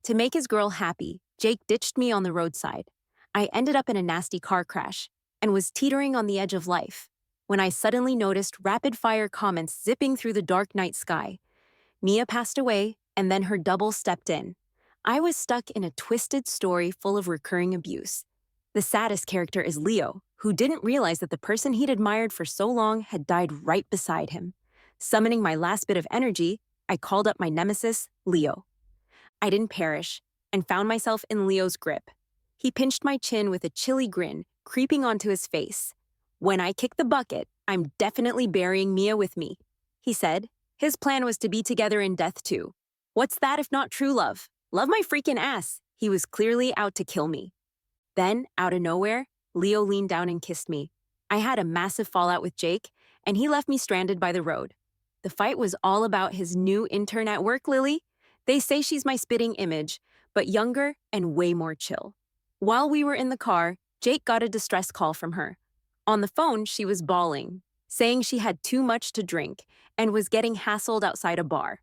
To make his girl happy, Jake ditched me on the roadside. I ended up in a nasty car crash and was teetering on the edge of life when I suddenly noticed rapid-fire comments zipping through the dark night sky. Mia passed away, and then her double stepped in. I was stuck in a twisted story full of recurring abuse. The saddest character is Leo, who didn't realize that the person he'd admired for so long had died right beside him. Summoning my last bit of energy, I called up my nemesis, Leo. I didn't perish and found myself in Leo's grip. He pinched my chin with a chilly grin creeping onto his face. "When I kick the bucket, I'm definitely burying Mia with me," he said. His plan was to be together in death too. What's that if not true love? Love my freaking ass. He was clearly out to kill me. Then, out of nowhere, Leo leaned down and kissed me. I had a massive fallout with Jake, and he left me stranded by the road. The fight was all about his new intern at work, Lily. They say she's my spitting image, but younger and way more chill. While we were in the car, Jake got a distress call from her. On the phone, she was bawling, saying she had too much to drink and was getting hassled outside a bar.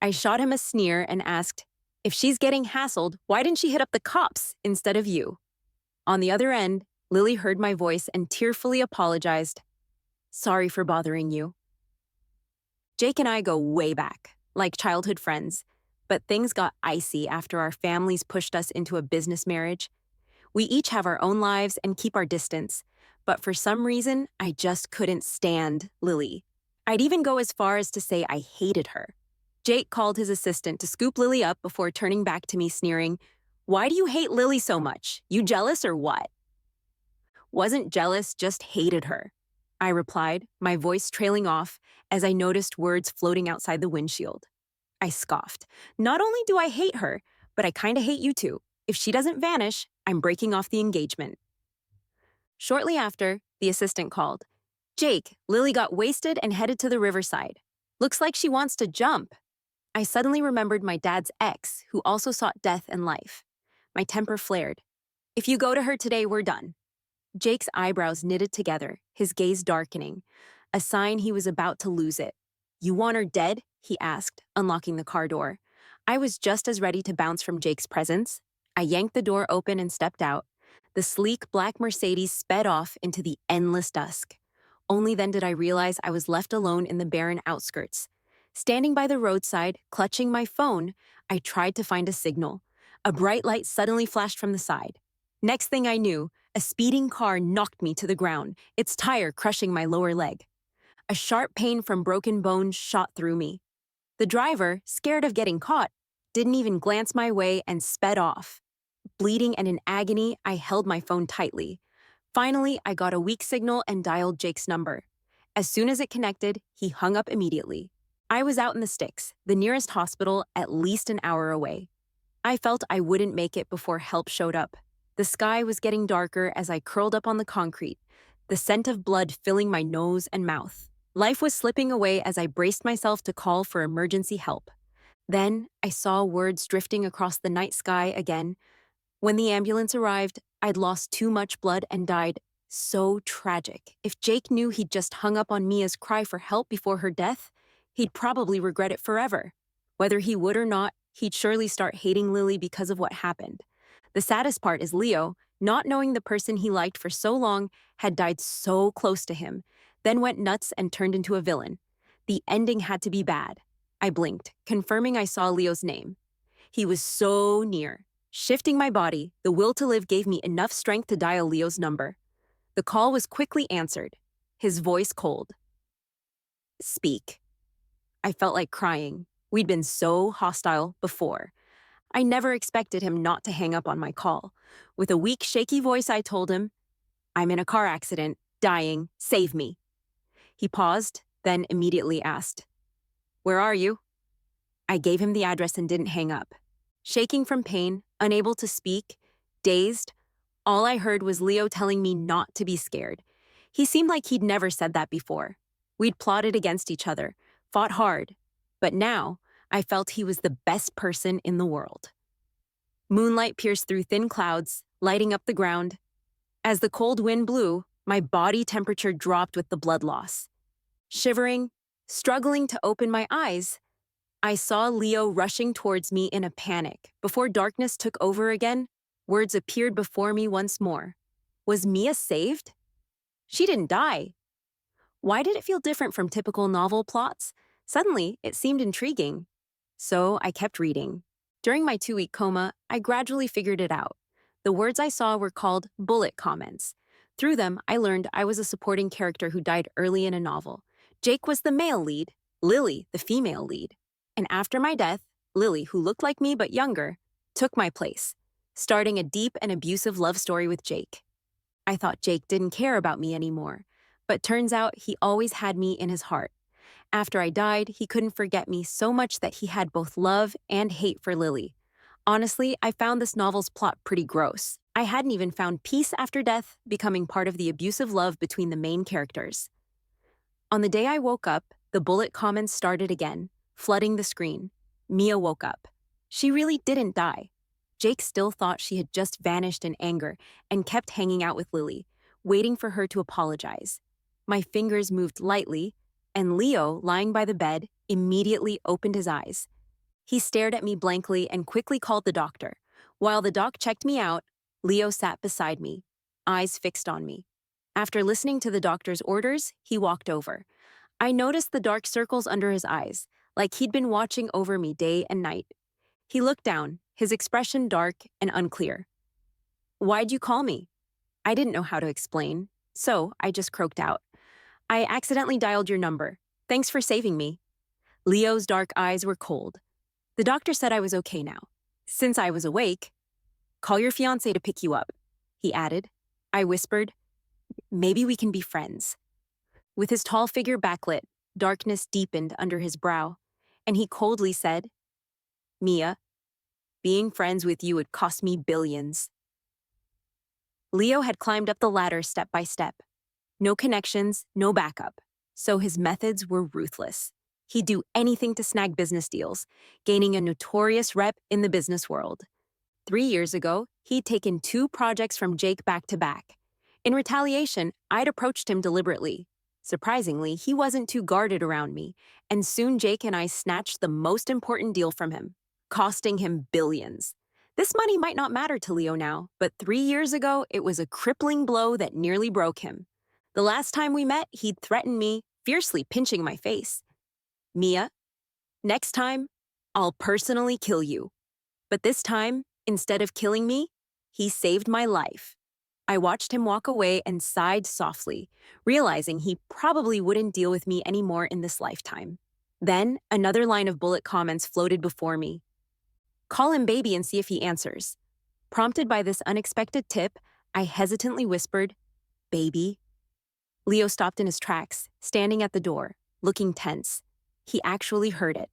I shot him a sneer and asked, "If she's getting hassled, why didn't she hit up the cops instead of you?" On the other end, Lily heard my voice and tearfully apologized. "Sorry for bothering you." Jake and I go way back, like childhood friends, but things got icy after our families pushed us into a business marriage. We each have our own lives and keep our distance, but for some reason, I just couldn't stand Lily. I'd even go as far as to say I hated her. Jake called his assistant to scoop Lily up before turning back to me sneering, "Why do you hate Lily so much? You jealous or what?" "Wasn't jealous, just hated her," I replied, my voice trailing off as I noticed words floating outside the windshield. I scoffed. "Not only do I hate her, but I kinda hate you too. If she doesn't vanish, I'm breaking off the engagement." Shortly after, the assistant called. "Jake, Lily got wasted and headed to the riverside. Looks like she wants to jump." I suddenly remembered my dad's ex, who also sought death and life. My temper flared. "If you go to her today, we're done." Jake's eyebrows knitted together, his gaze darkening, a sign he was about to lose it. "You want her dead?" he asked, unlocking the car door. I was just as ready to bounce from Jake's presence. I yanked the door open and stepped out. The sleek black Mercedes sped off into the endless dusk. Only then did I realize I was left alone in the barren outskirts. Standing by the roadside, clutching my phone, I tried to find a signal. A bright light suddenly flashed from the side. Next thing I knew, a speeding car knocked me to the ground, its tire crushing my lower leg. A sharp pain from broken bones shot through me. The driver, scared of getting caught, didn't even glance my way and sped off. Bleeding and in agony, I held my phone tightly. Finally, I got a weak signal and dialed Jake's number. As soon as it connected, he hung up immediately. I was out in the sticks, the nearest hospital at least an hour away. I felt I wouldn't make it before help showed up. The sky was getting darker as I curled up on the concrete, the scent of blood filling my nose and mouth. Life was slipping away as I braced myself to call for emergency help. Then I saw words drifting across the night sky again. When the ambulance arrived, I'd lost too much blood and died. So tragic. If Jake knew he'd just hung up on Mia's cry for help before her death, he'd probably regret it forever. Whether he would or not, he'd surely start hating Lily because of what happened. The saddest part is Leo, not knowing the person he liked for so long, had died so close to him, then went nuts and turned into a villain. The ending had to be bad. I blinked, confirming I saw Leo's name. He was so near. Shifting my body, the will to live gave me enough strength to dial Leo's number. The call was quickly answered, his voice cold. "Speak." I felt like crying. We'd been so hostile before. I never expected him not to hang up on my call. With a weak, shaky voice, I told him, "I'm in a car accident, dying, save me." He paused, then immediately asked, "Where are you?" I gave him the address and didn't hang up. Shaking from pain, unable to speak, dazed, all I heard was Leo telling me not to be scared. He seemed like he'd never said that before. We'd plotted against each other, fought hard, but now I felt he was the best person in the world. Moonlight pierced through thin clouds, lighting up the ground. As the cold wind blew, my body temperature dropped with the blood loss. Shivering, struggling to open my eyes, I saw Leo rushing towards me in a panic. Before darkness took over again, words appeared before me once more. Was Mia saved? She didn't die. Why did it feel different from typical novel plots? Suddenly, it seemed intriguing. So I kept reading. During my 2-week coma, I gradually figured it out. The words I saw were called bullet comments. Through them, I learned I was a supporting character who died early in a novel. Jake was the male lead, Lily, the female lead. And after my death, Lily, who looked like me but younger, took my place, starting a deep and abusive love story with Jake. I thought Jake didn't care about me anymore, but turns out he always had me in his heart. After I died, he couldn't forget me so much that he had both love and hate for Lily. Honestly, I found this novel's plot pretty gross. I hadn't even found peace after death becoming part of the abusive love between the main characters. On the day I woke up, the bullet comments started again, flooding the screen. Mia woke up. She really didn't die. Jake still thought she had just vanished in anger and kept hanging out with Lily, waiting for her to apologize. My fingers moved lightly, and Leo, lying by the bed, immediately opened his eyes. He stared at me blankly and quickly called the doctor. While the doc checked me out, Leo sat beside me, eyes fixed on me. After listening to the doctor's orders, he walked over. I noticed the dark circles under his eyes, like he'd been watching over me day and night. He looked down, his expression dark and unclear. "Why'd you call me?" I didn't know how to explain, so I just croaked out. "I accidentally dialed your number. Thanks for saving me." Leo's dark eyes were cold. The doctor said I was okay now. Since I was awake, "Call your fiancé to pick you up," he added. I whispered, "Maybe we can be friends." With his tall figure backlit, darkness deepened under his brow, and he coldly said, "Mia, being friends with you would cost me billions." Leo had climbed up the ladder step by step. No connections, no backup. So his methods were ruthless. He'd do anything to snag business deals, gaining a notorious rep in the business world. 3 years ago, he'd taken 2 projects from Jake back to back. In retaliation, I'd approached him deliberately. Surprisingly, he wasn't too guarded around me, and soon Jake and I snatched the most important deal from him, costing him billions. This money might not matter to Leo now, but 3 years ago, it was a crippling blow that nearly broke him. The last time we met, he'd threatened me, fiercely pinching my face. "Mia, next time, I'll personally kill you." But this time, instead of killing me, he saved my life. I watched him walk away and sighed softly, realizing he probably wouldn't deal with me anymore in this lifetime. Then, another line of bullet comments floated before me. "Call him baby and see if he answers." Prompted by this unexpected tip, I hesitantly whispered, "Baby." Leo stopped in his tracks, standing at the door, looking tense. He actually heard it.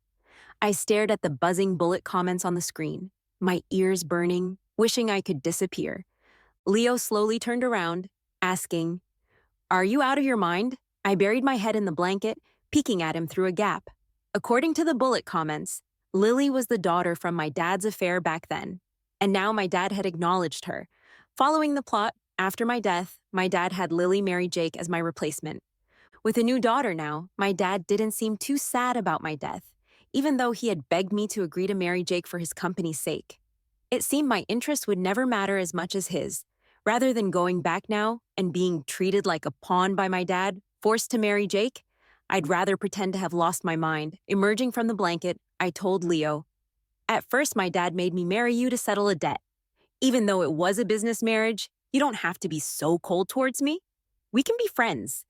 I stared at the buzzing bullet comments on the screen, my ears burning, wishing I could disappear. Leo slowly turned around, asking, "Are you out of your mind?" I buried my head in the blanket, peeking at him through a gap. According to the bullet comments, Lily was the daughter from my dad's affair back then, and now my dad had acknowledged her. Following the plot, after my death, my dad had Lily marry Jake as my replacement. With a new daughter now, my dad didn't seem too sad about my death, even though he had begged me to agree to marry Jake for his company's sake. It seemed my interest would never matter as much as his. Rather than going back now and being treated like a pawn by my dad, forced to marry Jake, I'd rather pretend to have lost my mind. Emerging from the blanket, I told Leo, "At first, my dad made me marry you to settle a debt. Even though it was a business marriage, you don't have to be so cold towards me. We can be friends."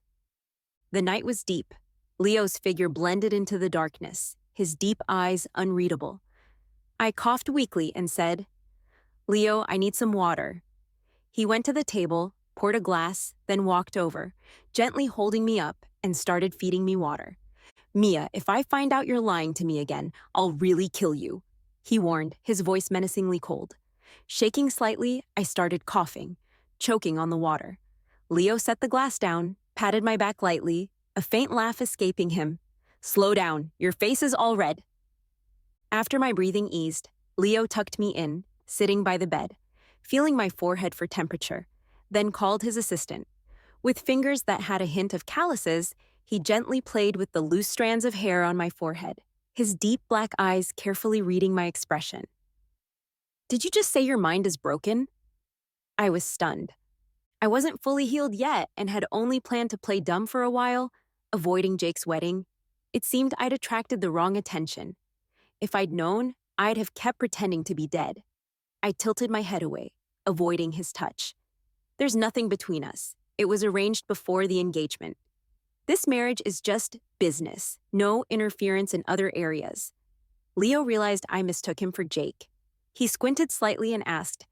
The night was deep. Leo's figure blended into the darkness, his deep eyes unreadable. I coughed weakly and said, "Leo, I need some water." He went to the table, poured a glass, then walked over, gently holding me up, and started feeding me water. "Mia, if I find out you're lying to me again, I'll really kill you," he warned, his voice menacingly cold. Shaking slightly, I started coughing, choking on the water. Leo set the glass down, patted my back lightly, a faint laugh escaping him. "Slow down, your face is all red." After my breathing eased, Leo tucked me in, sitting by the bed, feeling my forehead for temperature, then called his assistant. With fingers that had a hint of calluses, he gently played with the loose strands of hair on my forehead. his deep black eyes carefully reading my expression. Did you just say your mind is broken? I was stunned. I wasn't fully healed yet and had only planned to play dumb for a while, avoiding Jake's wedding. It seemed I'd attracted the wrong attention. If I'd known, I'd have kept pretending to be dead. I tilted my head away, avoiding his touch. There's nothing between us. It was arranged before the engagement. This marriage is just business, no interference in other areas. Leo realized I mistook him for Jake. He squinted slightly and asked,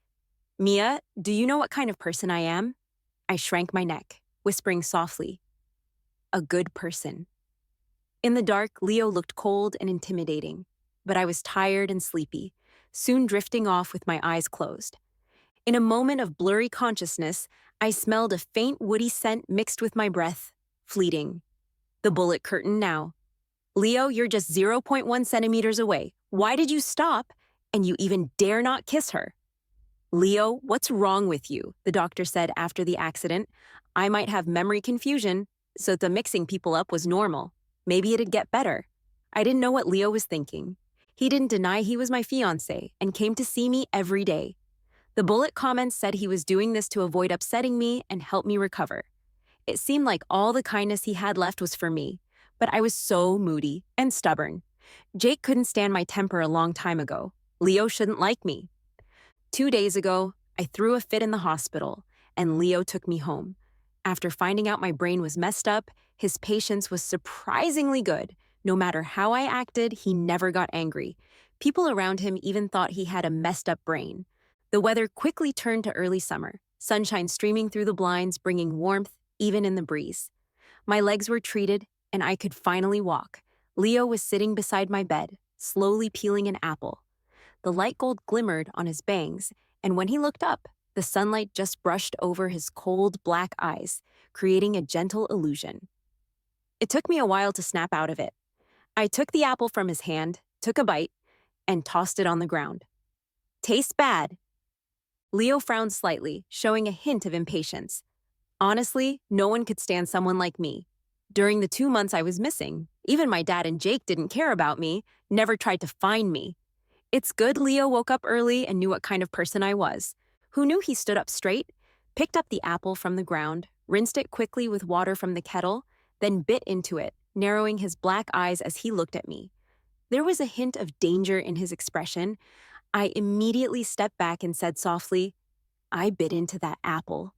Mia, do you know what kind of person I am? I shrank my neck, whispering softly, a good person. In the dark, Leo looked cold and intimidating, but I was tired and sleepy, soon drifting off with my eyes closed. In a moment of blurry consciousness, I smelled a faint woody scent mixed with my breath, fleeting. The bullet curtain now. Leo, you're just zero point 0.1 centimeters away. Why did you stop? And you even dare not kiss her. Leo, what's wrong with you? The doctor said after the accident. I might have memory confusion, so the mixing people up was normal. Maybe it'd get better. I didn't know what Leo was thinking. He didn't deny he was my fiancé and came to see me every day. The bullet comments said he was doing this to avoid upsetting me and help me recover. It seemed like all the kindness he had left was for me, but I was so moody and stubborn. Jake couldn't stand my temper a long time ago. Leo shouldn't like me. 2 days ago, I threw a fit in the hospital, and Leo took me home. After finding out my brain was messed up, his patience was surprisingly good. No matter how I acted, he never got angry. People around him even thought he had a messed up brain. The weather quickly turned to early summer, sunshine streaming through the blinds, bringing warmth even in the breeze. My legs were treated, and I could finally walk. Leo was sitting beside my bed, slowly peeling an apple. The light gold glimmered on his bangs, and when he looked up, the sunlight just brushed over his cold black eyes, creating a gentle illusion. It took me a while to snap out of it. I took the apple from his hand, took a bite, and tossed it on the ground. Tastes bad. Leo frowned slightly, showing a hint of impatience. Honestly, no one could stand someone like me. During the 2 months I was missing, even my dad and Jake didn't care about me, never tried to find me. It's good Leo woke up early and knew what kind of person I was. Who knew he stood up straight, picked up the apple from the ground, rinsed it quickly with water from the kettle, then bit into it, narrowing his black eyes as he looked at me. There was a hint of danger in his expression. I immediately stepped back and said softly, I bit into that apple.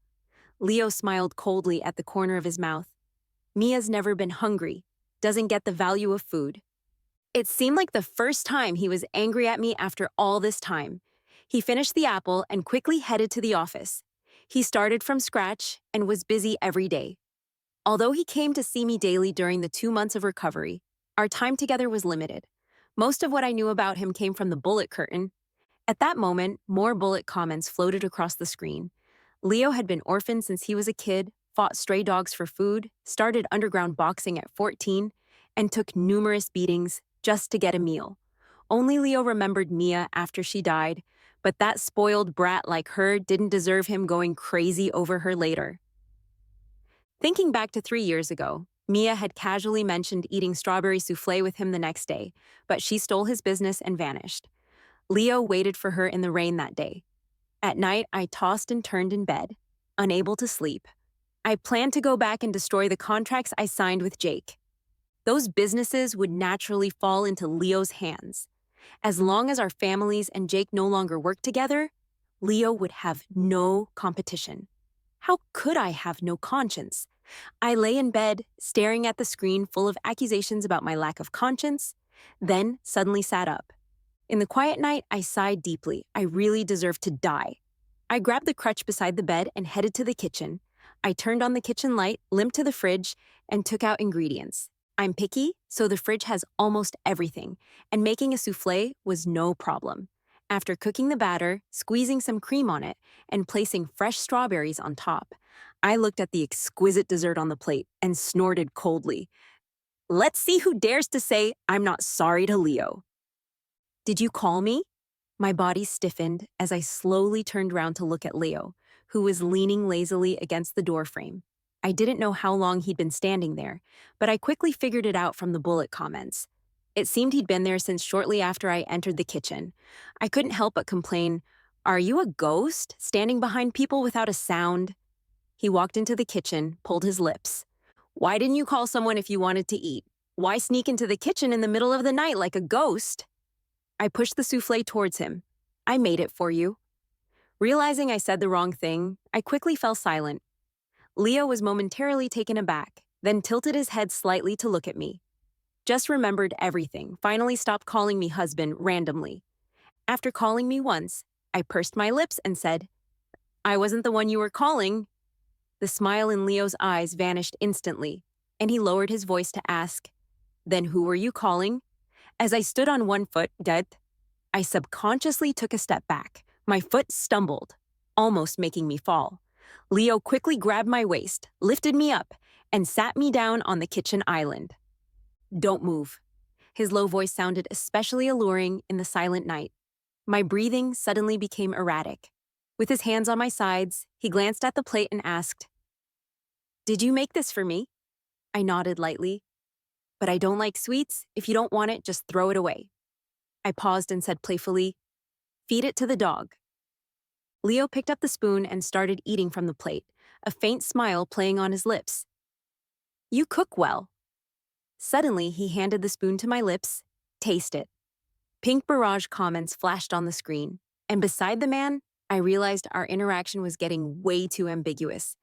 Leo smiled coldly at the corner of his mouth. Mia's never been hungry, doesn't get the value of food. It seemed like the first time he was angry at me after all this time. He finished the apple and quickly headed to the office. He started from scratch and was busy every day. Although he came to see me daily during the 2 months of recovery, our time together was limited. Most of what I knew about him came from the bullet curtain. At that moment, more bullet comments floated across the screen. Leo had been orphaned since he was a kid, fought stray dogs for food, started underground boxing at 14, and took numerous beatings just to get a meal. Only Leo remembered Mia after she died, but that spoiled brat like her didn't deserve him going crazy over her later. Thinking back to 3 years ago, Mia had casually mentioned eating strawberry souffle with him the next day, but she stole his business and vanished. Leo waited for her in the rain that day. At night, I tossed and turned in bed, unable to sleep. I planned to go back and destroy the contracts I signed with Jake. Those businesses would naturally fall into Leo's hands. As long as our families and Jake no longer worked together, Leo would have no competition. How could I have no conscience? I lay in bed, staring at the screen full of accusations about my lack of conscience, then suddenly sat up. In the quiet night, I sighed deeply. I really deserved to die. I grabbed the crutch beside the bed and headed to the kitchen. I turned on the kitchen light, limped to the fridge, and took out ingredients. I'm picky, so the fridge has almost everything, and making a souffle was no problem. After cooking the batter, squeezing some cream on it, and placing fresh strawberries on top, I looked at the exquisite dessert on the plate and snorted coldly. Let's see who dares to say I'm not sorry to Leo. Did you call me? My body stiffened as I slowly turned around to look at Leo, who was leaning lazily against the doorframe. I didn't know how long he'd been standing there, but I quickly figured it out from the bullet comments. It seemed he'd been there since shortly after I entered the kitchen. I couldn't help but complain, "Are you a ghost, standing behind people without a sound?" He walked into the kitchen, pulled his lips. "Why didn't you call someone if you wanted to eat? Why sneak into the kitchen in the middle of the night like a ghost?" I pushed the souffle towards him. "I made it for you." Realizing I said the wrong thing, I quickly fell silent. Leo was momentarily taken aback, then tilted his head slightly to look at me. Just remembered everything, finally stopped calling me husband randomly. After calling me once, I pursed my lips and said, "I wasn't the one you were calling." The smile in Leo's eyes vanished instantly, and he lowered his voice to ask, "Then who were you calling?" As I stood on one foot, I subconsciously took a step back. My foot stumbled, almost making me fall. Leo quickly grabbed my waist, lifted me up, and sat me down on the kitchen island. "Don't move." His low voice sounded especially alluring in the silent night. My breathing suddenly became erratic. With his hands on my sides, he glanced at the plate and asked, "Did you make this for me?" I nodded lightly. "But I don't like sweets. If you don't want it, just throw it away." I paused and said playfully, "Feed it to the dog." Leo picked up the spoon and started eating from the plate, a faint smile playing on his lips. "You cook well." Suddenly, he handed the spoon to my lips. "Taste it." Pink barrage comments flashed on the screen, and beside the man, I realized our interaction was getting way too ambiguous.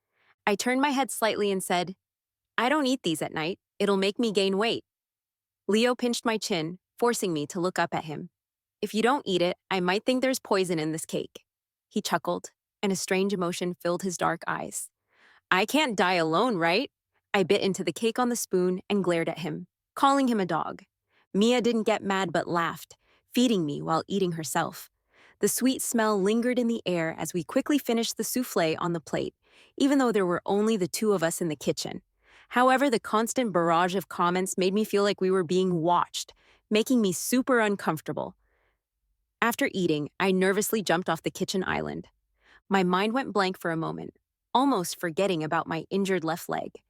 I turned my head slightly and said, "I don't eat these at night. It'll make me gain weight." Leo pinched my chin, forcing me to look up at him. "If you don't eat it, I might think there's poison in this cake." He chuckled, and a strange emotion filled his dark eyes. "I can't die alone, right?" I bit into the cake on the spoon and glared at him, calling him a dog. Mia didn't get mad but laughed, feeding me while eating herself. The sweet smell lingered in the air as we quickly finished the souffle on the plate, even though there were only the two of us in the kitchen. However, the constant barrage of comments made me feel like we were being watched, making me super uncomfortable. After eating, I nervously jumped off the kitchen island. My mind went blank for a moment, almost forgetting about my injured left leg.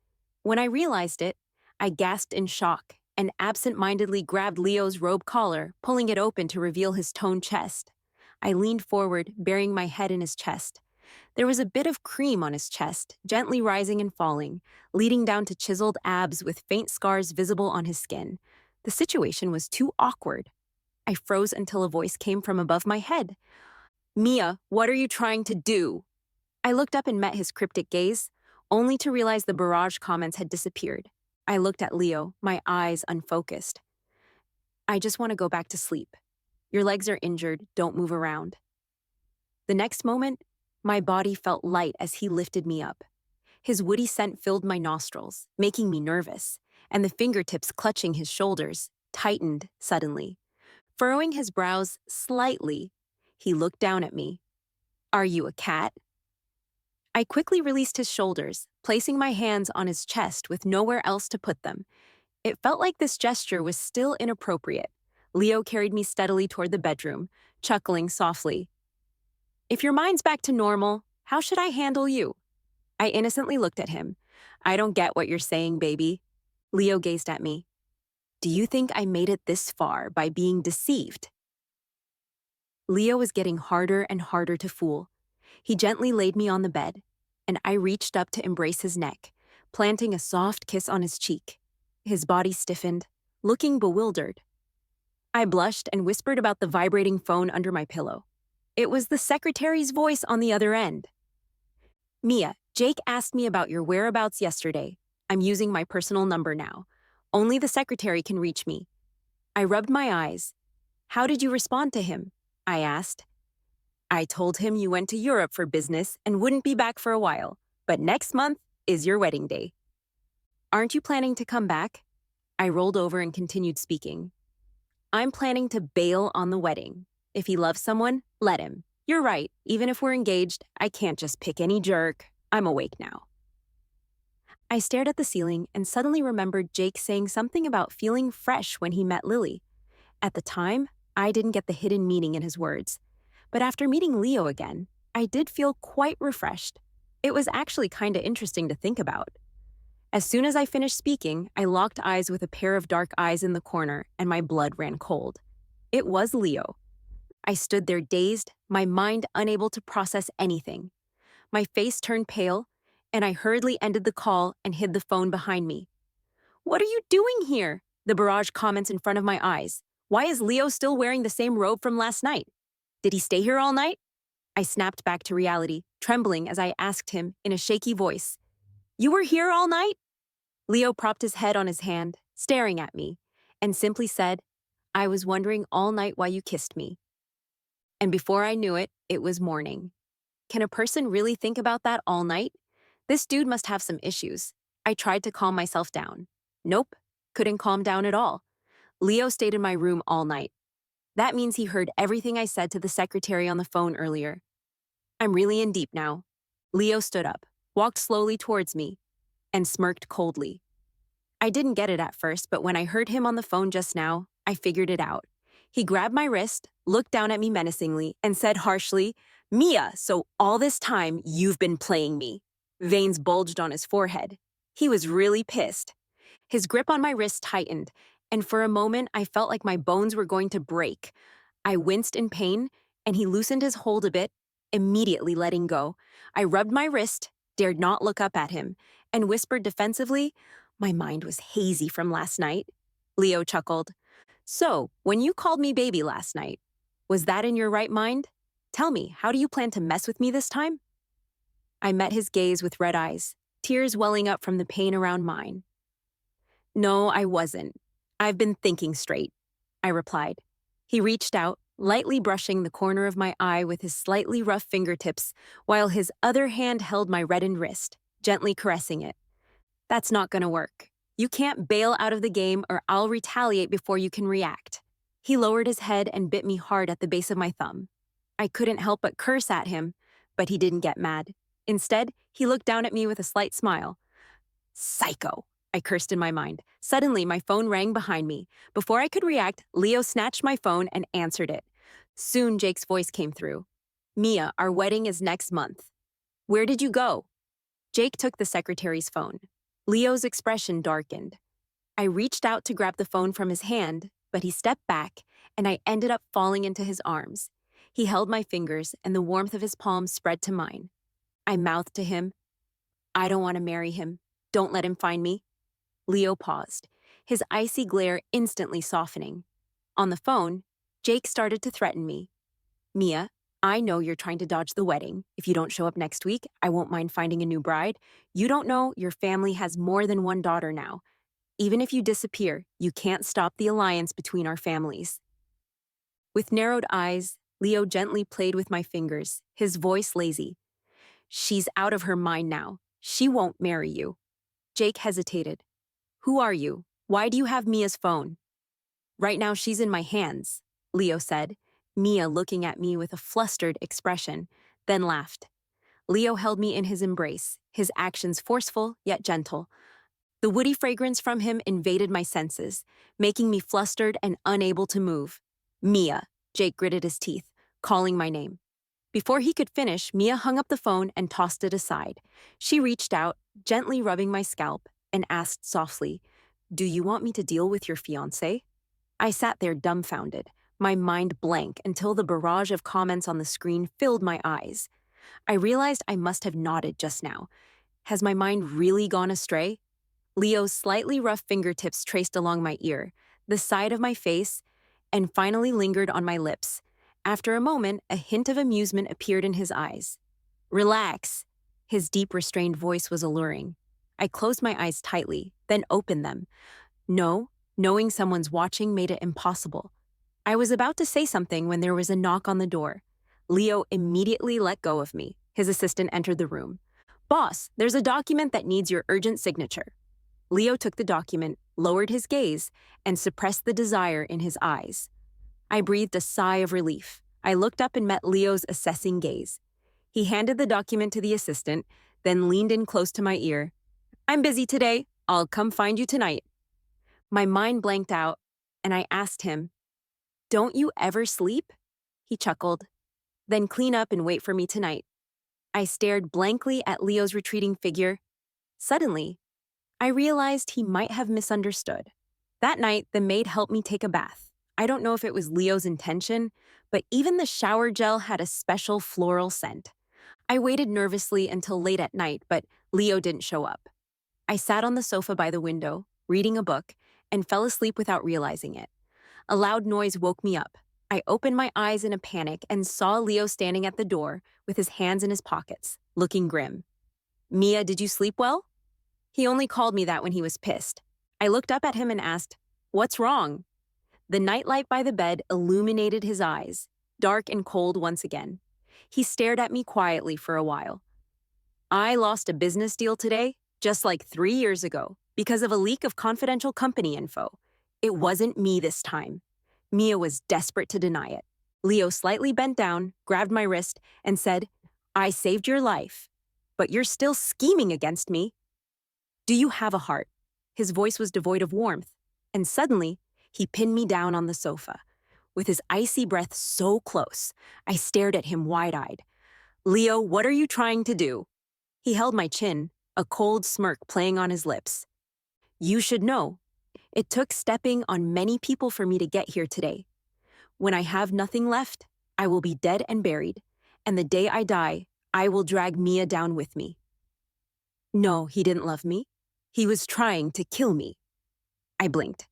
When I realized it, I gasped in shock and absent-mindedly grabbed Leo's robe collar, pulling it open to reveal his toned chest. I leaned forward, burying my head in his chest. There was a bit of cream on his chest, gently rising and falling, leading down to chiseled abs with faint scars visible on his skin. The situation was too awkward. I froze until a voice came from above my head. "Mia, what are you trying to do?" I looked up and met his cryptic gaze, only to realize the barrage comments had disappeared. I looked at Leo, my eyes unfocused. "I just want to go back to sleep. Your legs are injured, don't move around." The next moment, my body felt light as he lifted me up. His woody scent filled my nostrils, making me nervous, and the fingertips clutching his shoulders tightened suddenly. Furrowing his brows slightly, he looked down at me. "Are you a cat?" I quickly released his shoulders, placing my hands on his chest with nowhere else to put them. It felt like this gesture was still inappropriate. Leo carried me steadily toward the bedroom, chuckling softly. "If your mind's back to normal, how should I handle you?" I innocently looked at him. "I don't get what you're saying, baby." Leo gazed at me. "Do you think I made it this far by being deceived?" Leo was getting harder and harder to fool. He gently laid me on the bed, and I reached up to embrace his neck, planting a soft kiss on his cheek. His body stiffened, looking bewildered. I blushed and whispered about the vibrating phone under my pillow. It was the secretary's voice on the other end. "Mia, Jake asked me about your whereabouts yesterday. I'm using my personal number now. Only the secretary can reach me." I rubbed my eyes. "How did you respond to him?" I asked. "I told him you went to Europe for business and wouldn't be back for a while, but next month is your wedding day." "Aren't you planning to come back?" I rolled over and continued speaking. "I'm planning to bail on the wedding. If he loves someone, let him. You're right, even if we're engaged, I can't just pick any jerk. I'm awake now." I stared at the ceiling and suddenly remembered Jake saying something about feeling fresh when he met Lily. At the time, I didn't get the hidden meaning in his words. But after meeting Leo again, I did feel quite refreshed. It was actually kinda interesting to think about. As soon as I finished speaking, I locked eyes with a pair of dark eyes in the corner, and my blood ran cold. It was Leo. I stood there dazed, my mind unable to process anything. My face turned pale, and I hurriedly ended the call and hid the phone behind me. "What are you doing here?" The barrage comments in front of my eyes. "Why is Leo still wearing the same robe from last night? Did he stay here all night?" I snapped back to reality, trembling as I asked him in a shaky voice, "You were here all night?" Leo propped his head on his hand, staring at me, and simply said, "I was wondering all night why you kissed me." And before I knew it, it was morning. Can a person really think about that all night? This dude must have some issues. I tried to calm myself down. Nope, couldn't calm down at all. Leo stayed in my room all night. That means he heard everything I said to the secretary on the phone earlier. I'm really in deep now. Leo stood up, walked slowly towards me, and smirked coldly. I didn't get it at first, but when I heard him on the phone just now, I figured it out. He grabbed my wrist, looked down at me menacingly, and said harshly, "Mia, so all this time you've been playing me." Veins bulged on his forehead. He was really pissed. His grip on my wrist tightened, and for a moment I felt like my bones were going to break. I winced in pain, and he loosened his hold a bit, immediately letting go. I rubbed my wrist, dared not look up at him, and whispered defensively, "My mind was hazy from last night." Leo chuckled. "So, when you called me baby last night, was that in your right mind? Tell me, how do you plan to mess with me this time?" I met his gaze with red eyes, tears welling up from the pain around mine. "No, I wasn't. I've been thinking straight," I replied. He reached out, lightly brushing the corner of my eye with his slightly rough fingertips, while his other hand held my reddened wrist, gently caressing it. "That's not gonna work. You can't bail out of the game or I'll retaliate before you can react." He lowered his head and bit me hard at the base of my thumb. I couldn't help but curse at him, but he didn't get mad. Instead, he looked down at me with a slight smile. "Psycho," I cursed in my mind. Suddenly, my phone rang behind me. Before I could react, Leo snatched my phone and answered it. Soon, Jake's voice came through. "Mia, our wedding is next month. Where did you go?" Jake took the secretary's phone. Leo's expression darkened. I reached out to grab the phone from his hand, but he stepped back, and I ended up falling into his arms. He held my fingers, and the warmth of his palms spread to mine. I mouthed to him, "I don't want to marry him. Don't let him find me." Leo paused, his icy glare instantly softening. On the phone, Jake started to threaten me. "Mia, I know you're trying to dodge the wedding. If you don't show up next week, I won't mind finding a new bride. You don't know your family has more than one daughter now. Even if you disappear, you can't stop the alliance between our families." With narrowed eyes, Leo gently played with my fingers, his voice lazy. "She's out of her mind now. She won't marry you." Jake hesitated. "Who are you? Why do you have Mia's phone?" "Right now she's in my hands," Leo said, Mia looking at me with a flustered expression, then laughed. Leo held me in his embrace, his actions forceful yet gentle. The woody fragrance from him invaded my senses, making me flustered and unable to move. "Mia," Jake gritted his teeth, calling my name. Before he could finish, Mia hung up the phone and tossed it aside. She reached out, gently rubbing my scalp, and asked softly, "Do you want me to deal with your fiancé?" I sat there dumbfounded, my mind blank until the barrage of comments on the screen filled my eyes. I realized I must have nodded just now. Has my mind really gone astray? Leo's slightly rough fingertips traced along my ear, the side of my face, and finally lingered on my lips. After a moment, a hint of amusement appeared in his eyes. "Relax." His deep, restrained voice was alluring. I closed my eyes tightly, then opened them. No, knowing someone's watching made it impossible. I was about to say something when there was a knock on the door. Leo immediately let go of me. His assistant entered the room. "Boss, there's a document that needs your urgent signature." Leo took the document, lowered his gaze, and suppressed the desire in his eyes. I breathed a sigh of relief. I looked up and met Leo's assessing gaze. He handed the document to the assistant, then leaned in close to my ear. "I'm busy today. I'll come find you tonight." My mind blanked out, and I asked him, "Don't you ever sleep?" He chuckled. "Then clean up and wait for me tonight." I stared blankly at Leo's retreating figure. Suddenly, I realized he might have misunderstood. That night, the maid helped me take a bath. I don't know if it was Leo's intention, but even the shower gel had a special floral scent. I waited nervously until late at night, but Leo didn't show up. I sat on the sofa by the window, reading a book, and fell asleep without realizing it. A loud noise woke me up. I opened my eyes in a panic and saw Leo standing at the door with his hands in his pockets, looking grim. Mia, did you sleep well? He only called me that when he was pissed. I looked up at him and asked, "What's wrong?" The nightlight by the bed illuminated his eyes, dark and cold once again. He stared at me quietly for a while. I lost a business deal today, just like 3 years ago, because of a leak of confidential company info. It wasn't me this time. Mia was desperate to deny it. Leo slightly bent down, grabbed my wrist, and said, "I saved your life, but you're still scheming against me. Do you have a heart?" His voice was devoid of warmth, and suddenly, he pinned me down on the sofa. With his icy breath so close, I stared at him wide-eyed. "Leo, what are you trying to do?" He held my chin, a cold smirk playing on his lips. "You should know. It took stepping on many people for me to get here today. When I have nothing left, I will be dead and buried, and the day I die, I will drag Mia down with me." No, he didn't love me. He was trying to kill me. I blinked.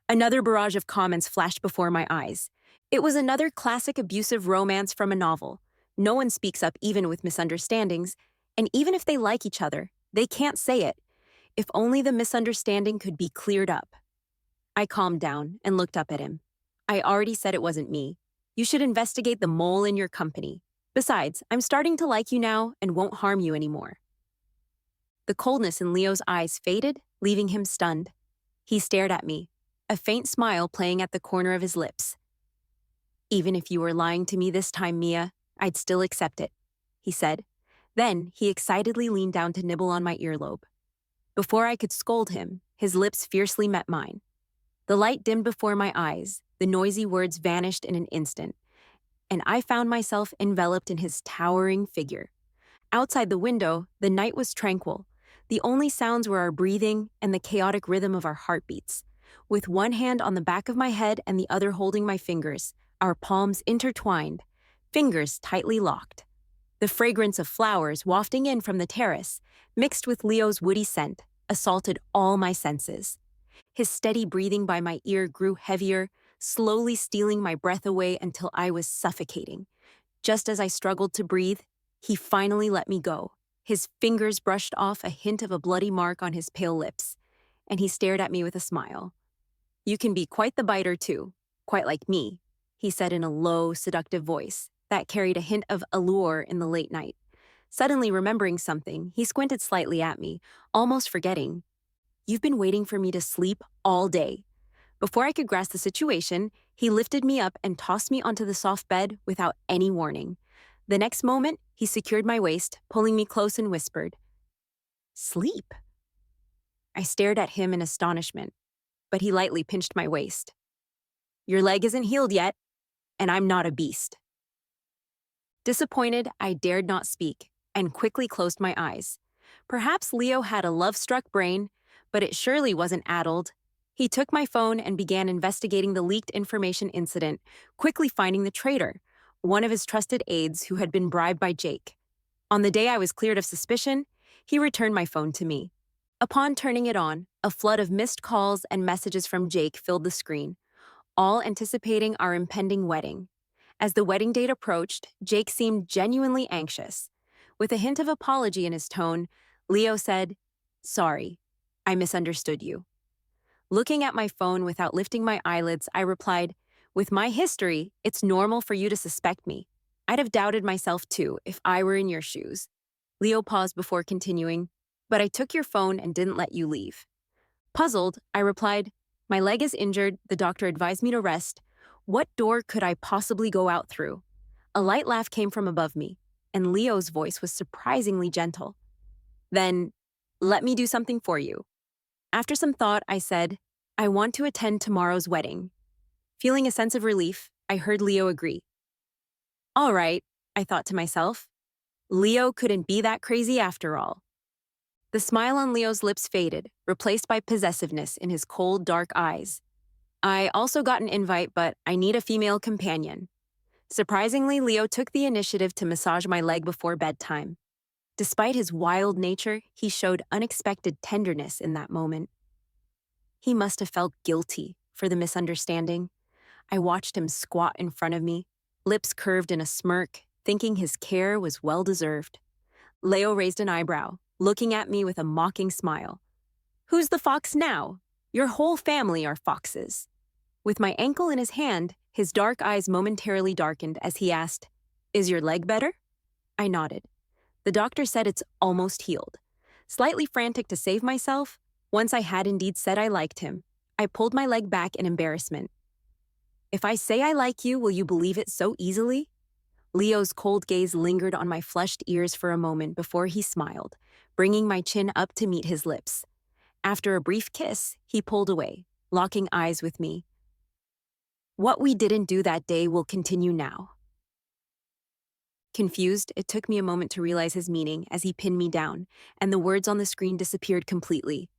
Another barrage of comments flashed before my eyes. It was another classic abusive romance from a novel. No one speaks up even with misunderstandings, and even if they like each other, they can't say it. If only the misunderstanding could be cleared up. I calmed down and looked up at him. "I already said it wasn't me. You should investigate the mole in your company. Besides, I'm starting to like you now and won't harm you anymore." The coldness in Leo's eyes faded, leaving him stunned. He stared at me, a faint smile playing at the corner of his lips. "Even if you were lying to me this time, Mia, I'd still accept it," he said. Then he excitedly leaned down to nibble on my earlobe. Before I could scold him, his lips fiercely met mine. The light dimmed before my eyes, the noisy words vanished in an instant, and I found myself enveloped in his towering figure. Outside the window, the night was tranquil. The only sounds were our breathing and the chaotic rhythm of our heartbeats. With one hand on the back of my head and the other holding my fingers, our palms intertwined, fingers tightly locked. The fragrance of flowers wafting in from the terrace, mixed with Leo's woody scent, assaulted all my senses. His steady breathing by my ear grew heavier, slowly stealing my breath away until I was suffocating. Just as I struggled to breathe, he finally let me go. His fingers brushed off a hint of a bloody mark on his pale lips, and he stared at me with a smile. "You can be quite the biter, too, quite like me," he said in a low, seductive voice that carried a hint of allure in the late night. Suddenly remembering something, he squinted slightly at me, almost forgetting. "You've been waiting for me to sleep all day." Before I could grasp the situation, he lifted me up and tossed me onto the soft bed without any warning. The next moment, he secured my waist, pulling me close and whispered, "Sleep." I stared at him in astonishment, but he lightly pinched my waist. "Your leg isn't healed yet, and I'm not a beast." Disappointed, I dared not speak and quickly closed my eyes. Perhaps Leo had a love-struck brain, but it surely wasn't addled. He took my phone and began investigating the leaked information incident, quickly finding the traitor, one of his trusted aides who had been bribed by Jake. On the day I was cleared of suspicion, he returned my phone to me. Upon turning it on, a flood of missed calls and messages from Jake filled the screen, all anticipating our impending wedding. As the wedding date approached, Jake seemed genuinely anxious. With a hint of apology in his tone, Leo said, "Sorry, I misunderstood you." Looking at my phone without lifting my eyelids, I replied, "With my history, it's normal for you to suspect me. I'd have doubted myself too if I were in your shoes." Leo paused before continuing, "But I took your phone and didn't let you leave." Puzzled, I replied, "My leg is injured, the doctor advised me to rest. What door could I possibly go out through?" A light laugh came from above me, and Leo's voice was surprisingly gentle. "Then, let me do something for you." After some thought, I said, "I want to attend tomorrow's wedding." Feeling a sense of relief, I heard Leo agree. All right, I thought to myself. Leo couldn't be that crazy after all. The smile on Leo's lips faded, replaced by possessiveness in his cold, dark eyes. I also got an invite, but I need a female companion. Surprisingly, Leo took the initiative to massage my leg before bedtime. Despite his wild nature, he showed unexpected tenderness in that moment. He must have felt guilty for the misunderstanding. I watched him squat in front of me, lips curved in a smirk, thinking his care was well-deserved. Leo raised an eyebrow, looking at me with a mocking smile. "Who's the fox now? Your whole family are foxes." With my ankle in his hand, his dark eyes momentarily darkened as he asked, "Is your leg better?" I nodded. The doctor said it's almost healed. Slightly frantic to save myself, once I had indeed said I liked him, I pulled my leg back in embarrassment. "If I say I like you, will you believe it so easily?" Leo's cold gaze lingered on my flushed ears for a moment before he smiled, bringing my chin up to meet his lips. After a brief kiss, he pulled away, locking eyes with me. "What we didn't do that day will continue now." Confused, it took me a moment to realize his meaning as he pinned me down, and the words on the screen disappeared completely.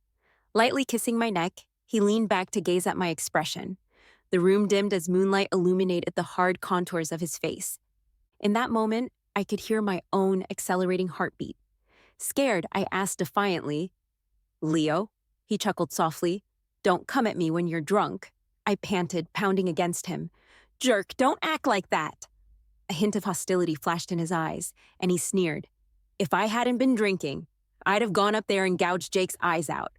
Lightly kissing my neck, he leaned back to gaze at my expression. The room dimmed as moonlight illuminated the hard contours of his face. In that moment, I could hear my own accelerating heartbeat. Scared, I asked defiantly, "Leo?" He chuckled softly. "Don't come at me when you're drunk." I panted, pounding against him. "Jerk, don't act like that." A hint of hostility flashed in his eyes, and he sneered. "If I hadn't been drinking, I'd have gone up there and gouged Jake's eyes out.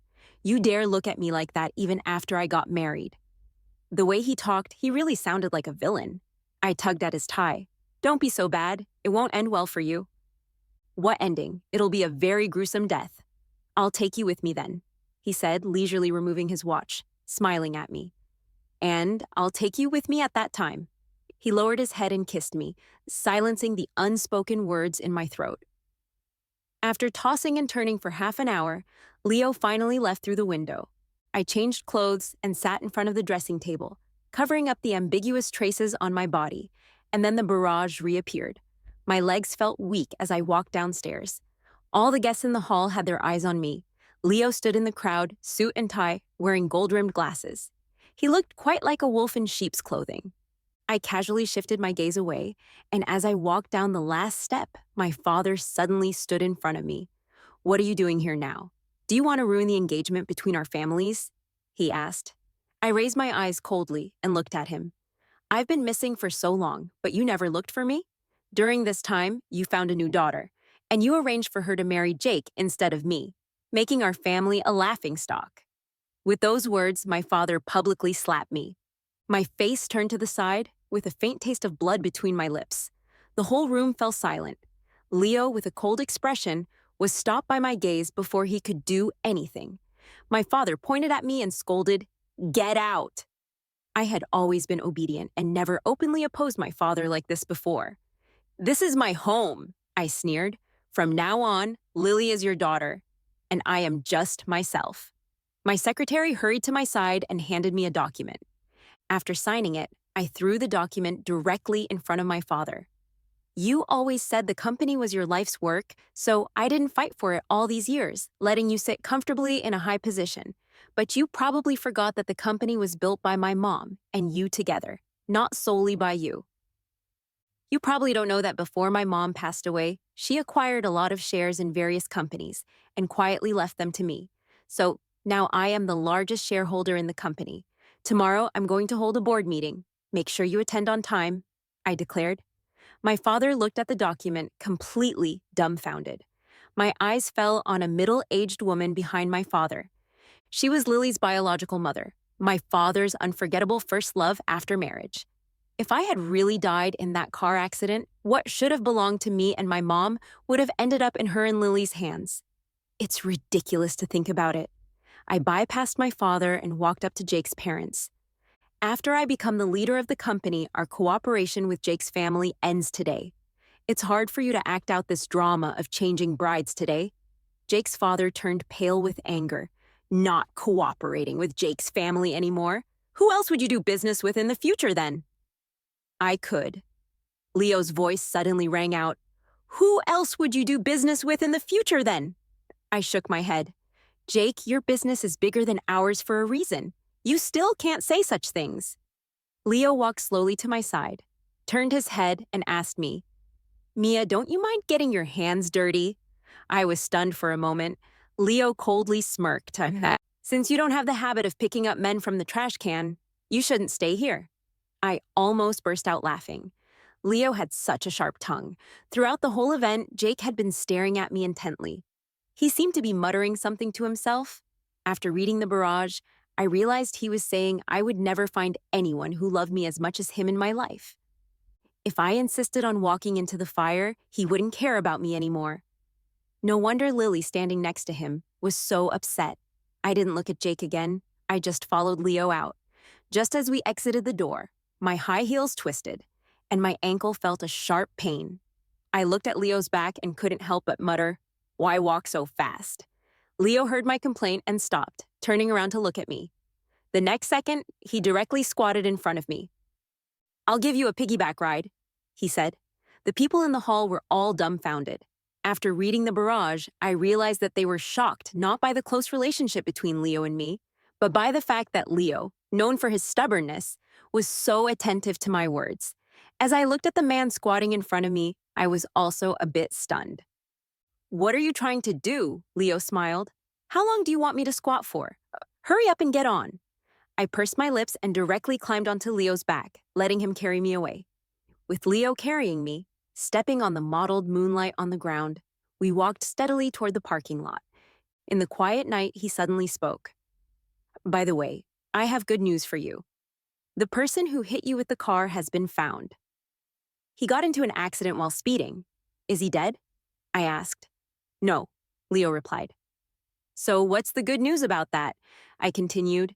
You dare look at me like that even after I got married." The way he talked, he really sounded like a villain. I tugged at his tie. "Don't be so bad. It won't end well for you." "What ending? It'll be a very gruesome death." "I'll take you with me then," he said, leisurely removing his watch, smiling at me. "And I'll take you with me at that time." He lowered his head and kissed me, silencing the unspoken words in my throat. After tossing and turning for half an hour, Leo finally left through the window. I changed clothes and sat in front of the dressing table, covering up the ambiguous traces on my body, and then the barrage reappeared. My legs felt weak as I walked downstairs. All the guests in the hall had their eyes on me. Leo stood in the crowd, suit and tie, wearing gold-rimmed glasses. He looked quite like a wolf in sheep's clothing. I casually shifted my gaze away, and as I walked down the last step, my father suddenly stood in front of me. "What are you doing here now? Do you want to ruin the engagement between our families?" he asked. I raised my eyes coldly and looked at him. "I've been missing for so long, but you never looked for me? During this time, you found a new daughter, and you arranged for her to marry Jake instead of me, making our family a laughingstock." With those words, my father publicly slapped me. My face turned to the side, with a faint taste of blood between my lips. The whole room fell silent. Leo, with a cold expression, was stopped by my gaze before he could do anything. My father pointed at me and scolded, "Get out!" I had always been obedient and never openly opposed my father like this before. "This is my home," I sneered. "From now on, Lily is your daughter, and I am just myself." My secretary hurried to my side and handed me a document. After signing it, I threw the document directly in front of my father. "You always said the company was your life's work, so I didn't fight for it all these years, letting you sit comfortably in a high position. But you probably forgot that the company was built by my mom and you together, not solely by you. You probably don't know that before my mom passed away, she acquired a lot of shares in various companies and quietly left them to me. So now I am the largest shareholder in the company. Tomorrow, I'm going to hold a board meeting. Make sure you attend on time," I declared. My father looked at the document, completely dumbfounded. My eyes fell on a middle-aged woman behind my father. She was Lily's biological mother, my father's unforgettable first love after marriage. If I had really died in that car accident, what should have belonged to me and my mom would have ended up in her and Lily's hands. It's ridiculous to think about it. I bypassed my father and walked up to Jake's parents. "After I become the leader of the company, our cooperation with Jake's family ends today. It's hard for you to act out this drama of changing brides today." Jake's father turned pale with anger. "Not cooperating with Jake's family anymore? Who else would you do business with in the future then?" "I could." Leo's voice suddenly rang out. "Who else would you do business with in the future then?" I shook my head. Jake, your business is bigger than ours for a reason. You still can't say such things. Leo walked slowly to my side, turned his head, and asked me, Mia, don't you mind getting your hands dirty? I was stunned for a moment. Leo coldly smirked. Since you don't have the habit of picking up men from the trash can, you shouldn't stay here. I almost burst out laughing. Leo had such a sharp tongue. Throughout the whole event, Jake had been staring at me intently. He seemed to be muttering something to himself. After reading the barrage, I realized he was saying I would never find anyone who loved me as much as him in my life. If I insisted on walking into the fire, he wouldn't care about me anymore. No wonder Lily, standing next to him, was so upset. I didn't look at Jake again. I just followed Leo out. Just as we exited the door, my high heels twisted, and my ankle felt a sharp pain. I looked at Leo's back and couldn't help but mutter, "Why walk so fast?" Leo heard my complaint and stopped, turning around to look at me. The next second, he directly squatted in front of me. "I'll give you a piggyback ride," he said. The people in the hall were all dumbfounded. After reading the barrage, I realized that they were shocked not by the close relationship between Leo and me, but by the fact that Leo, known for his stubbornness, was so attentive to my words. As I looked at the man squatting in front of me, I was also a bit stunned. "What are you trying to do?" Leo smiled. "How long do you want me to squat for? Hurry up and get on." I pursed my lips and directly climbed onto Leo's back, letting him carry me away. With Leo carrying me, stepping on the mottled moonlight on the ground, we walked steadily toward the parking lot. In the quiet night, he suddenly spoke. "By the way, I have good news for you. The person who hit you with the car has been found. He got into an accident while speeding. Is he dead?" I asked. "No," Leo replied. "So what's the good news about that?" I continued.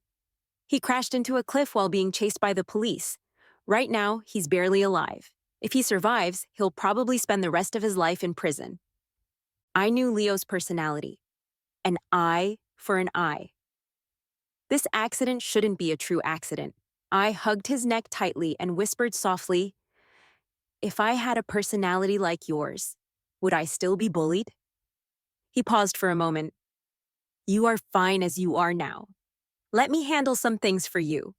"He crashed into a cliff while being chased by the police. Right now, he's barely alive. If he survives, he'll probably spend the rest of his life in prison." I knew Leo's personality. An eye for an eye. This accident shouldn't be a true accident. I hugged his neck tightly and whispered softly, "If I had a personality like yours, would I still be bullied?" He paused for a moment. "You are fine as you are now. Let me handle some things for you."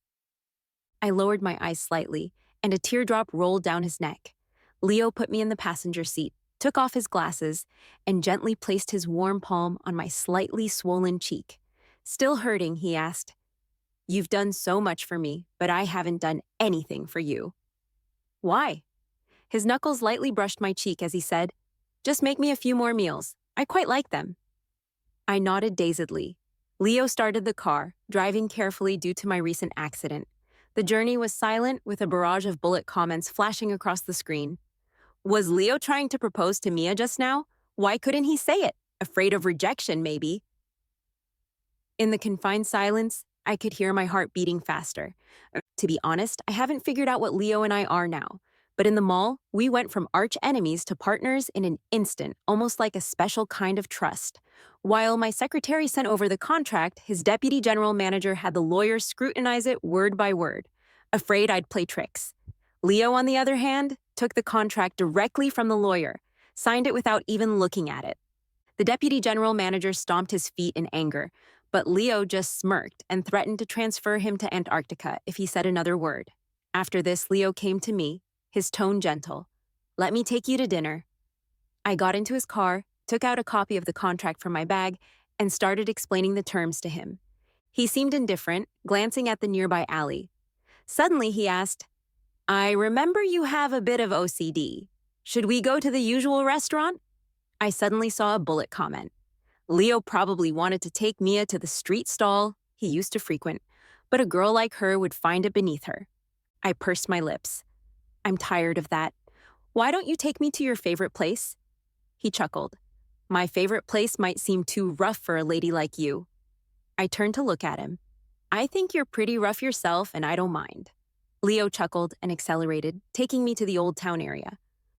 I lowered my eyes slightly, and a teardrop rolled down his neck. Leo put me in the passenger seat, took off his glasses, and gently placed his warm palm on my slightly swollen cheek. Still hurting, he asked, "You've done so much for me, but I haven't done anything for you." "Why?" His knuckles lightly brushed my cheek as he said, "Just make me a few more meals. I quite like them." I nodded dazedly. Leo started the car, driving carefully due to my recent accident. The journey was silent, with a barrage of bullet comments flashing across the screen. Was Leo trying to propose to Mia just now? Why couldn't he say it? Afraid of rejection, maybe. In the confined silence, I could hear my heart beating faster. To be honest, I haven't figured out what Leo and I are now. But in the mall, we went from arch enemies to partners in an instant, almost like a special kind of trust. While my secretary sent over the contract, his deputy general manager had the lawyers scrutinize it word by word, afraid I'd play tricks. Leo, on the other hand, took the contract directly from the lawyer, signed it without even looking at it. The deputy general manager stomped his feet in anger, but Leo just smirked and threatened to transfer him to Antarctica if he said another word. After this, Leo came to me, his tone gentle. "Let me take you to dinner." I got into his car, took out a copy of the contract from my bag, and started explaining the terms to him. He seemed indifferent, glancing at the nearby alley. Suddenly, he asked, "I remember you have a bit of OCD. Should we go to the usual restaurant?" I suddenly saw a bullet comment. Leo probably wanted to take Mia to the street stall he used to frequent, but a girl like her would find it beneath her. I pursed my lips. "I'm tired of that. Why don't you take me to your favorite place?" He chuckled. "My favorite place might seem too rough for a lady like you." I turned to look at him. "I think you're pretty rough yourself, and I don't mind." Leo chuckled and accelerated, taking me to the Old Town area.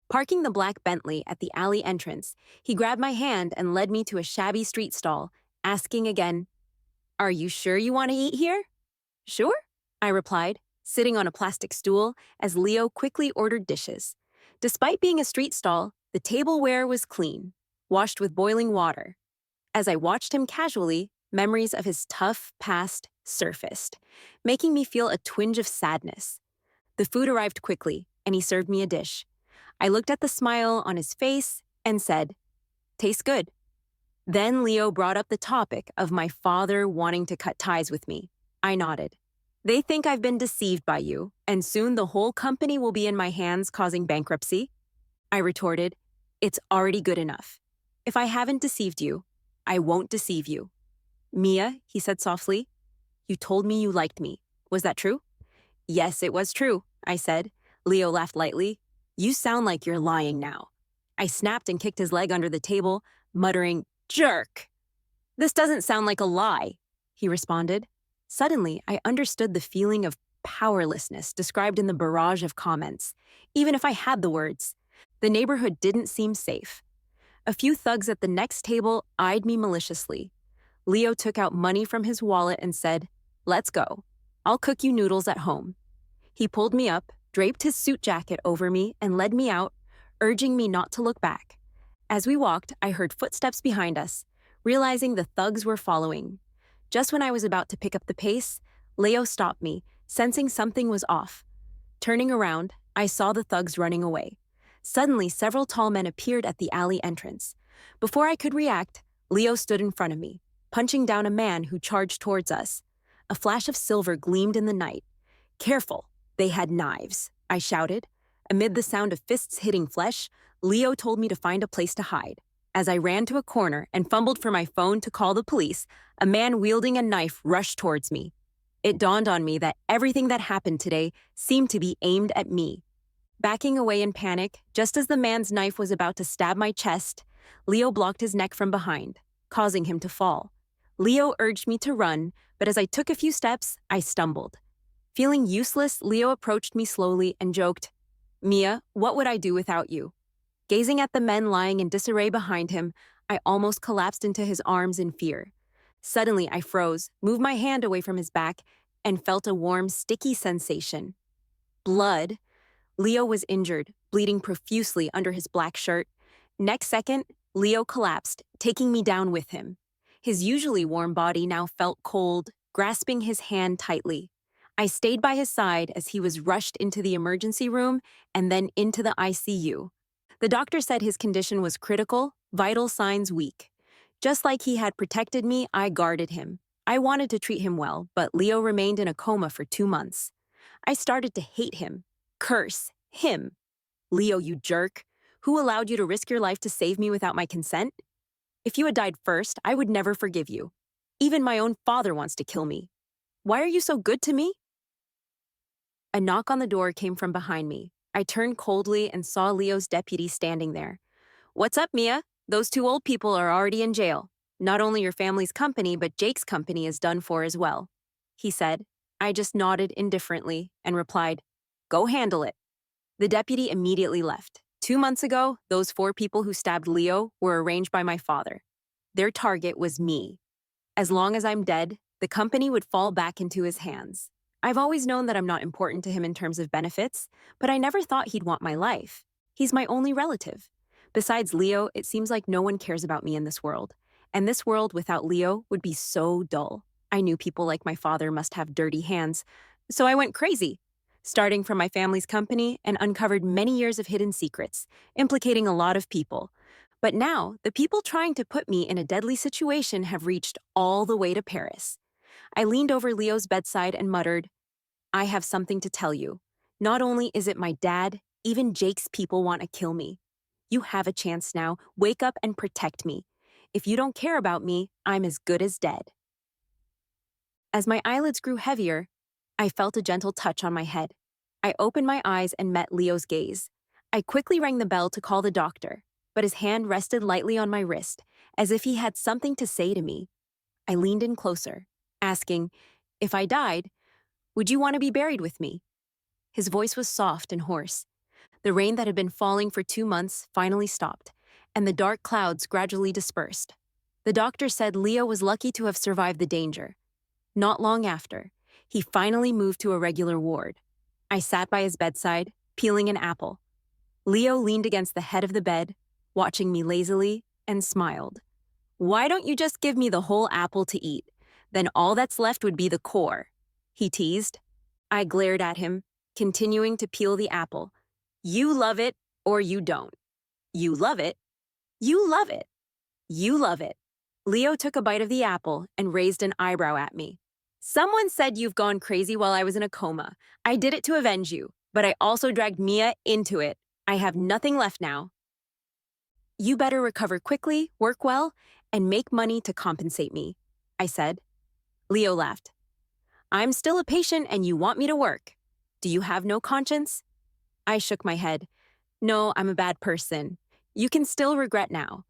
Parking the black Bentley at the alley entrance, he grabbed my hand and led me to a shabby street stall, asking again, "Are you sure you want to eat here?" "Sure," I replied, sitting on a plastic stool as Leo quickly ordered dishes. Despite being a street stall, the tableware was clean, washed with boiling water. As I watched him casually, memories of his tough past surfaced, making me feel a twinge of sadness. The food arrived quickly, and he served me a dish. I looked at the smile on his face and said, "Tastes good." Then Leo brought up the topic of my father wanting to cut ties with me. I nodded. "They think I've been deceived by you, and soon the whole company will be in my hands causing bankruptcy." I retorted, "It's already good enough. If I haven't deceived you, I won't deceive you." "Mia," he said softly, "you told me you liked me. Was that true?" "Yes, it was true," I said. Leo laughed lightly. "You sound like you're lying now." I snapped and kicked his leg under the table, muttering, "Jerk!" "This doesn't sound like a lie," he responded. Suddenly, I understood the feeling of powerlessness described in the barrage of comments, even if I had the words. The neighborhood didn't seem safe. A few thugs at the next table eyed me maliciously. Leo took out money from his wallet and said, "Let's go. I'll cook you noodles at home." He pulled me up, draped his suit jacket over me, and led me out, urging me not to look back. As we walked, I heard footsteps behind us, realizing the thugs were following. Just when I was about to pick up the pace, Leo stopped me, sensing something was off. Turning around, I saw the thugs running away. Suddenly, several tall men appeared at the alley entrance. Before I could react, Leo stood in front of me, punching down a man who charged towards us. A flash of silver gleamed in the night. "Careful, they had knives," I shouted. Amid the sound of fists hitting flesh, Leo told me to find a place to hide. As I ran to a corner and fumbled for my phone to call the police, a man wielding a knife rushed towards me. It dawned on me that everything that happened today seemed to be aimed at me. Backing away in panic, just as the man's knife was about to stab my chest, Leo blocked his neck from behind, causing him to fall. Leo urged me to run, but as I took a few steps, I stumbled. Feeling useless, Leo approached me slowly and joked, "Mia, what would I do without you?" Gazing at the men lying in disarray behind him, I almost collapsed into his arms in fear. Suddenly, I froze, moved my hand away from his back, and felt a warm, sticky sensation. Blood. Leo was injured, bleeding profusely under his black shirt. Next second, Leo collapsed, taking me down with him. His usually warm body now felt cold, grasping his hand tightly. I stayed by his side as he was rushed into the emergency room and then into the ICU. The doctor said his condition was critical, vital signs weak. Just like he had protected me, I guarded him. I wanted to treat him well, but Leo remained in a coma for 2 months. I started to hate him, curse him. "Leo, you jerk. Who allowed you to risk your life to save me without my consent? If you had died first, I would never forgive you. Even my own father wants to kill me. Why are you so good to me?" A knock on the door came from behind me. I turned coldly and saw Leo's deputy standing there. "What's up, Mia? Those two old people are already in jail. Not only your family's company, but Jake's company is done for as well," he said. I just nodded indifferently and replied, "Go handle it." The deputy immediately left. 2 months ago, those 4 people who stabbed Leo were arranged by my father. Their target was me. As long as I'm dead, the company would fall back into his hands. I've always known that I'm not important to him in terms of benefits, but I never thought he'd want my life. He's my only relative. Besides Leo, it seems like no one cares about me in this world. And this world without Leo would be so dull. I knew people like my father must have dirty hands, so I went crazy, starting from my family's company and uncovered many years of hidden secrets, implicating a lot of people. But now, the people trying to put me in a deadly situation have reached all the way to Paris. I leaned over Leo's bedside and muttered, "I have something to tell you. Not only is it my dad, even Jake's people want to kill me. You have a chance now. Wake up and protect me. If you don't care about me, I'm as good as dead." As my eyelids grew heavier, I felt a gentle touch on my head. I opened my eyes and met Leo's gaze. I quickly rang the bell to call the doctor, but his hand rested lightly on my wrist, as if he had something to say to me. I leaned in closer, asking, "If I died, would you want to be buried with me?" His voice was soft and hoarse. The rain that had been falling for 2 months finally stopped, and the dark clouds gradually dispersed. The doctor said Leo was lucky to have survived the danger. Not long after, he finally moved to a regular ward. I sat by his bedside, peeling an apple. Leo leaned against the head of the bed, watching me lazily, and smiled. Why don't you just give me the whole apple to eat? Then all that's left would be the core, he teased. I glared at him, continuing to peel the apple. You love it or you don't. You love it. You love it. You love it. Leo took a bite of the apple and raised an eyebrow at me. Someone said you've gone crazy while I was in a coma. I did it to avenge you, but I also dragged Mia into it. I have nothing left now. You better recover quickly, work well, and make money to compensate me, I said. Leo laughed. I'm still a patient and you want me to work. Do you have no conscience? I shook my head. No, I'm a bad person. You can still regret now.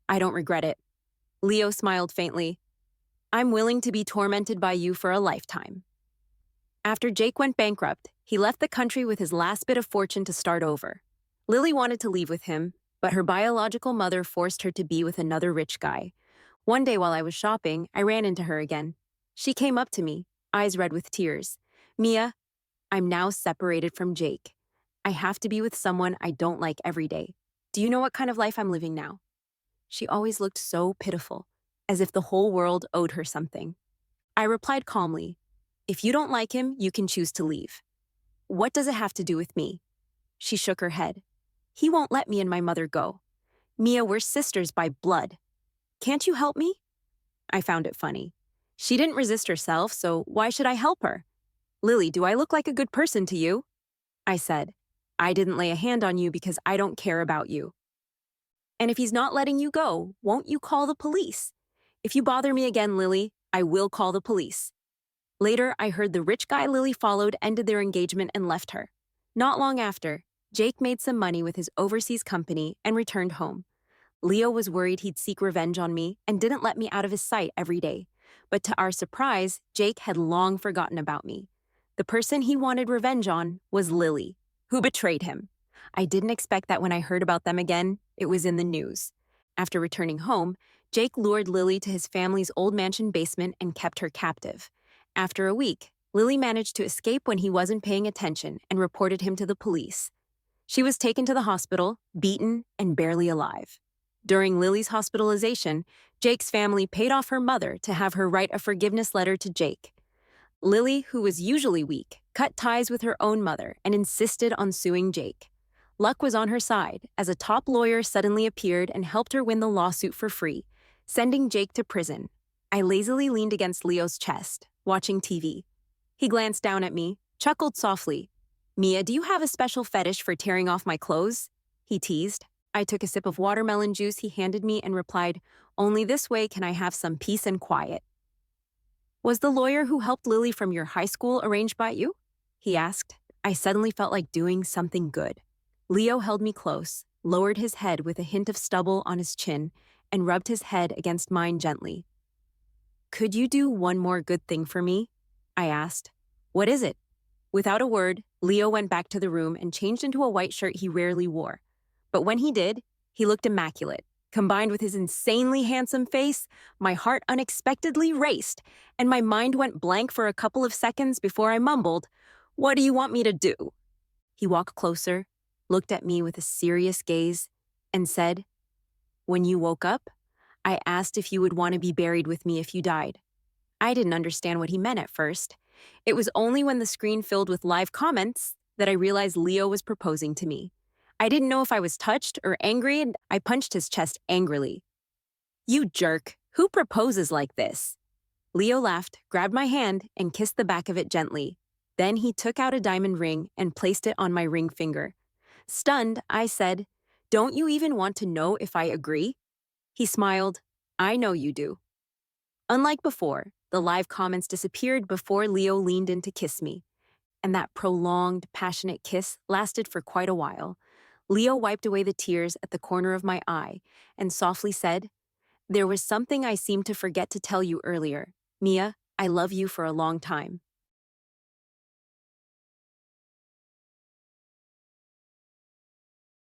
I don't regret it. Leo smiled faintly. I'm willing to be tormented by you for a lifetime. After Jake went bankrupt, he left the country with his last bit of fortune to start over. Lily wanted to leave with him, but her biological mother forced her to be with another rich guy. One day while I was shopping, I ran into her again. She came up to me, eyes red with tears. Mia, I'm now separated from Jake. I have to be with someone I don't like every day. Do you know what kind of life I'm living now? She always looked so pitiful, as if the whole world owed her something. I replied calmly, if you don't like him, you can choose to leave. What does it have to do with me? She shook her head. He won't let me and my mother go. Mia, we're sisters by blood. Can't you help me? I found it funny. She didn't resist herself, so why should I help her? Lily, do I look like a good person to you? I said, I didn't lay a hand on you because I don't care about you. And if he's not letting you go, won't you call the police? If you bother me again, Lily, I will call the police. Later, I heard the rich guy Lily followed ended their engagement and left her. Not long after, Jake made some money with his overseas company and returned home. Leo was worried he'd seek revenge on me and didn't let me out of his sight every day. But to our surprise, Jake had long forgotten about me. The person he wanted revenge on was Lily, who betrayed him. I didn't expect that when I heard about them again, it was in the news. After returning home, Jake lured Lily to his family's old mansion basement and kept her captive. After a week, Lily managed to escape when he wasn't paying attention and reported him to the police. She was taken to the hospital, beaten, and barely alive. During Lily's hospitalization, Jake's family paid off her mother to have her write a forgiveness letter to Jake. Lily, who was usually weak, cut ties with her own mother and insisted on suing Jake. Luck was on her side, as a top lawyer suddenly appeared and helped her win the lawsuit for free, sending Jake to prison. I lazily leaned against Leo's chest, watching TV. He glanced down at me, chuckled softly. Mia, do you have a special fetish for tearing off my clothes? He teased. I took a sip of watermelon juice he handed me and replied, only this way can I have some peace and quiet. Was the lawyer who helped Lily from your high school arranged by you? He asked. I suddenly felt like doing something good. Leo held me close, lowered his head with a hint of stubble on his chin, and rubbed his head against mine gently. Could you do one more good thing for me? I asked. What is it? Without a word, Leo went back to the room and changed into a white shirt he rarely wore. But when he did, he looked immaculate. Combined with his insanely handsome face, my heart unexpectedly raced, and my mind went blank for a couple of seconds before I mumbled, What do you want me to do? He walked closer, looked at me with a serious gaze, and said, When you woke up, I asked if you would want to be buried with me if you died. I didn't understand what he meant at first. It was only when the screen filled with live comments that I realized Leo was proposing to me. I didn't know if I was touched or angry, and I punched his chest angrily. You jerk! Who proposes like this? Leo laughed, grabbed my hand, and kissed the back of it gently. Then he took out a diamond ring and placed it on my ring finger. Stunned, I said, Don't you even want to know if I agree? He smiled. I know you do. Unlike before, the live comments disappeared before Leo leaned in to kiss me. And that prolonged, passionate kiss lasted for quite a while. Leo wiped away the tears at the corner of my eye and softly said, There was something I seemed to forget to tell you earlier. Mia, I love you for a long time.